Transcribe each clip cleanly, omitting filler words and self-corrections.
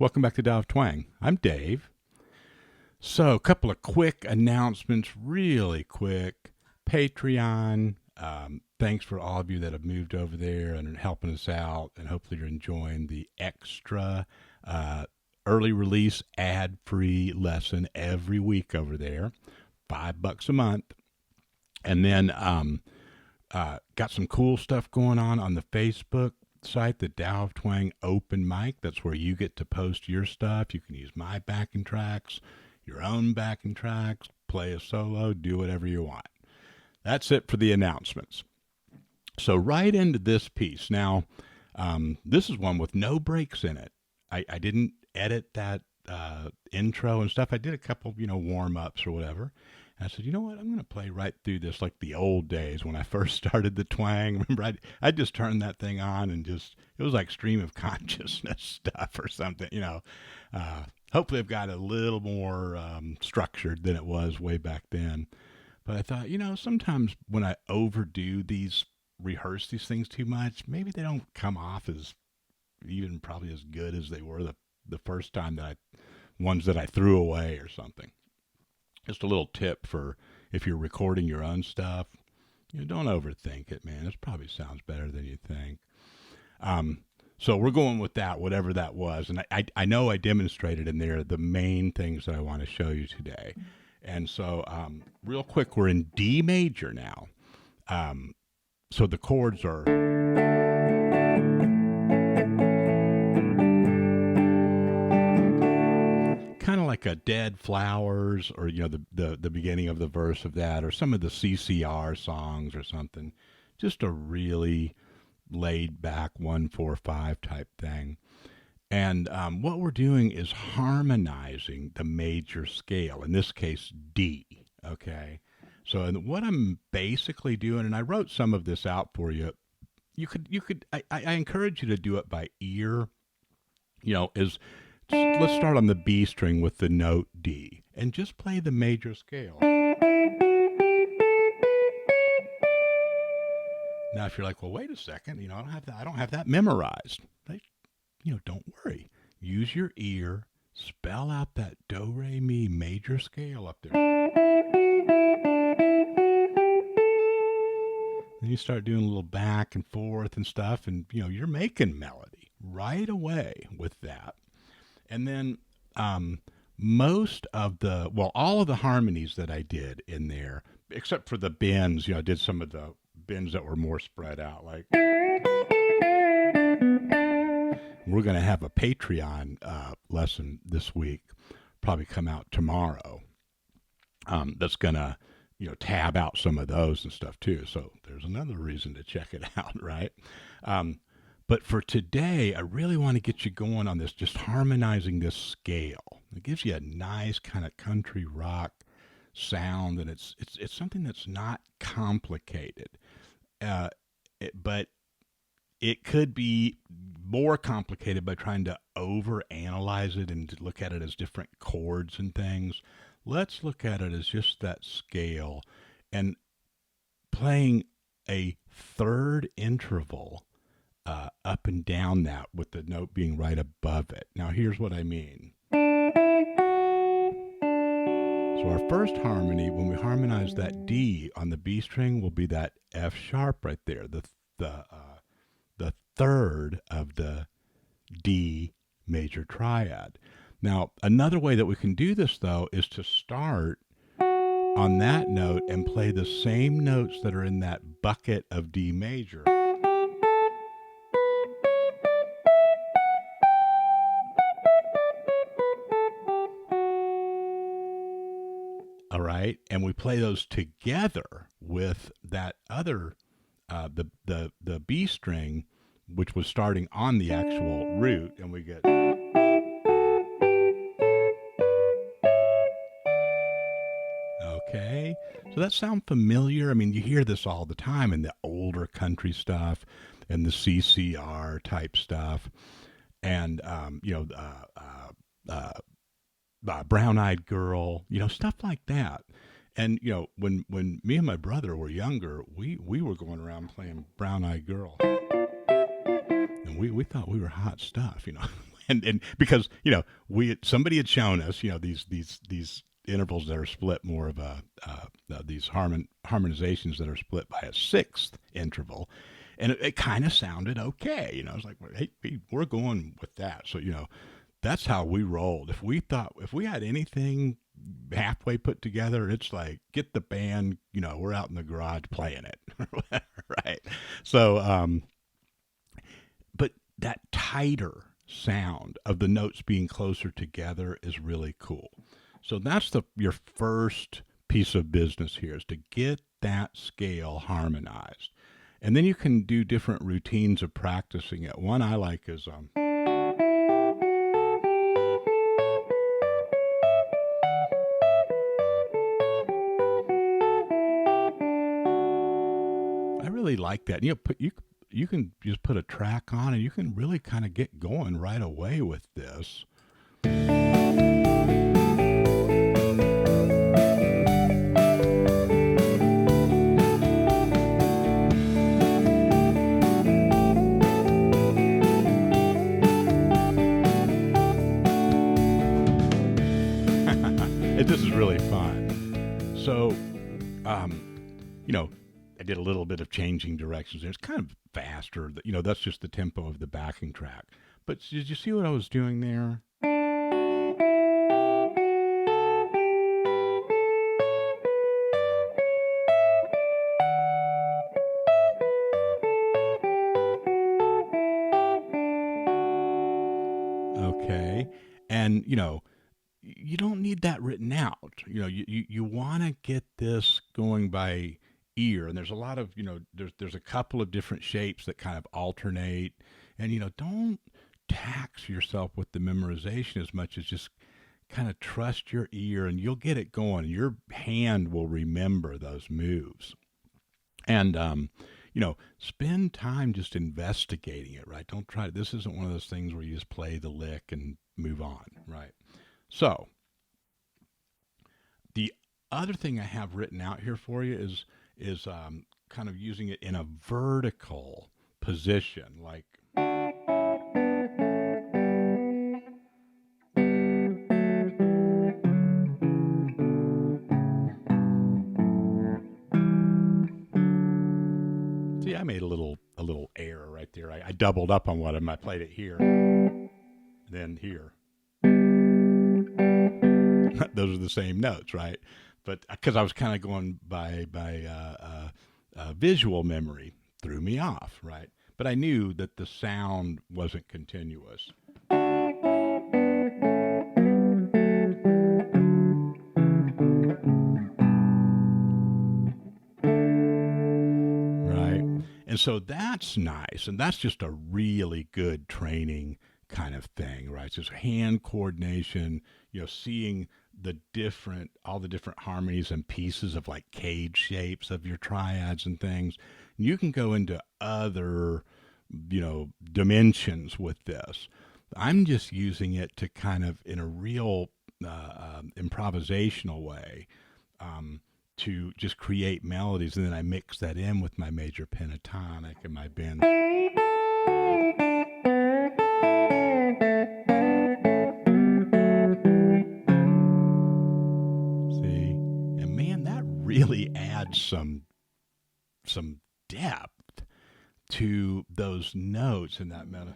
Welcome back to Dial of Twang. I'm Dave. So, a couple of quick announcements, really quick. Patreon. Thanks for all of you that have moved over there and are helping us out, and hopefully you're enjoying the extra uh, early release ad-free lesson every week over there. $5 a month, and then got some cool stuff going on the Facebook site, the Dow of Twang Open Mic. That's where you get to post your stuff. You can use my backing tracks, your own backing tracks, play a solo, do whatever you want. That's it for the announcements. So right into this piece. Now, this is one with no breaks in it. I didn't edit that intro and stuff. I did a couple, warm ups or whatever. And I said, you know what? I'm going to play right through this like the old days when I first started the twang. Remember, I just turned that thing on and it was like stream of consciousness stuff or something. Hopefully I've got a little more structured than it was way back then. But I thought, sometimes when I rehearse these things too much, maybe they don't come off as even probably as good as they were the first time ones that I threw away or something. Just a little tip for if you're recording your own stuff, don't overthink it, man. It probably sounds better than you think. So we're going with that, whatever that was. And I know I demonstrated in there the main things that I want to show you today. And so real quick, we're in D major now. So the chords are... kind of like a Dead Flowers, or the beginning of the verse of that, or some of the CCR songs or something. Just a really laid back 1-4-5 type thing. And what we're doing is harmonizing the major scale, in this case D. Okay, so and what I'm basically doing, and I wrote some of this out for you. I encourage you to do it by ear. Is Let's start on the B string with the note D and just play the major scale. Now, if you're like, well, wait a second, I don't have that memorized. Don't worry. Use your ear, spell out that do, re, mi major scale up there. Then you start doing a little back and forth and stuff, and you're making melody right away with that. And then all of the harmonies that I did in there, except for the bends, I did some of the bends that were more spread out. Like, we're going to have a Patreon lesson this week, probably come out tomorrow. That's going to, tab out some of those and stuff too. So there's another reason to check it out, right? But for today, I really want to get you going on this, just harmonizing this scale. It gives you a nice kind of country rock sound, and it's something that's not complicated. But it could be more complicated by trying to overanalyze it and to look at it as different chords and things. Let's look at it as just that scale and playing a third interval up and down that with the note being right above it. Now, here's what I mean. So our first harmony, when we harmonize that D on the B string, will be that F sharp right there, the third of the D major triad. Now, another way that we can do this, though, is to start on that note and play the same notes that are in that bucket of D major. All right, and we play those together with that other, the B string, which was starting on the actual root, and we get. Okay, so that sound familiar? I mean, you hear this all the time in the older country stuff and the CCR type stuff, and Brown Eyed Girl, stuff like that. And when me and my brother were younger, we were going around playing Brown Eyed Girl, and we thought we were hot stuff. And because somebody had shown us these intervals that are split more of a these harmonizations that are split by a sixth interval, and it kind of sounded okay. I was like, well, hey, we're going with that. So that's how we rolled. If we had anything halfway put together, it's like get the band. We're out in the garage playing it, right? So, but that tighter sound of the notes being closer together is really cool. So that's your first piece of business here is to get that scale harmonized. And then you can do different routines of practicing it. One I like is I really like that. You can just put a track on and you can really kind of get going right away with this. This is really fun. So, I did a little bit of changing directions there. It's kind of faster. That's just the tempo of the backing track. But did you see what I was doing there? Okay. And, you don't need that written out. You want to get this going by ear. And there's a lot of, there's a couple of different shapes that kind of alternate. And, don't tax yourself with the memorization as much as just kind of trust your ear and you'll get it going. Your hand will remember those moves. And, spend time just investigating it, right? Don't try. This isn't one of those things where you just play the lick and move on, right? So, the other thing I have written out here for you is kind of using it in a vertical position, like. See, I made a little error right there. I doubled up on one of them. I played it here, then here. Those are the same notes, right? But because I was kind of going by visual memory, threw me off, right? But I knew that the sound wasn't continuous. Right? And so that's nice. And that's just a really good training kind of thing, right? It's just hand coordination, seeing all the different harmonies and pieces of like cage shapes of your triads and things. You can go into other, dimensions with this. I'm just using it to kind of in a real improvisational way to just create melodies, and then I mix that in with my major pentatonic and my bend. See, and man, that really adds some depth to those notes in that melody.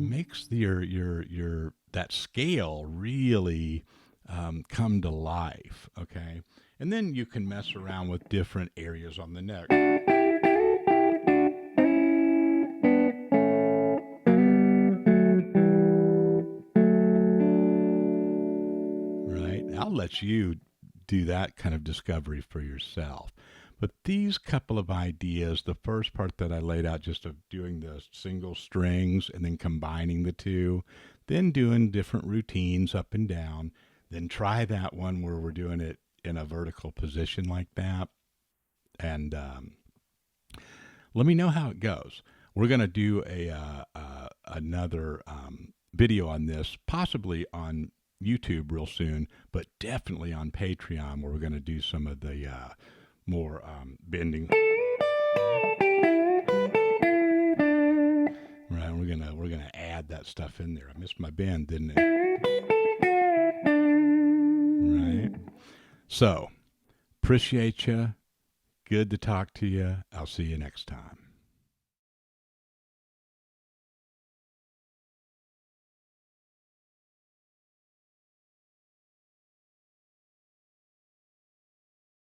Makes your that scale really come to life, okay? And then you can mess around with different areas on the neck. Right? I'll let you do that kind of discovery for yourself. But these couple of ideas, the first part that I laid out just of doing the single strings and then combining the two, then doing different routines up and down, then try that one where we're doing it in a vertical position like that. And let me know how it goes. We're going to do another video on this, possibly on YouTube real soon, but definitely on Patreon where we're going to do some of the more bending. that stuff in there. I missed my bend, didn't I? Right. So, appreciate you. Good to talk to you. I'll see you next time.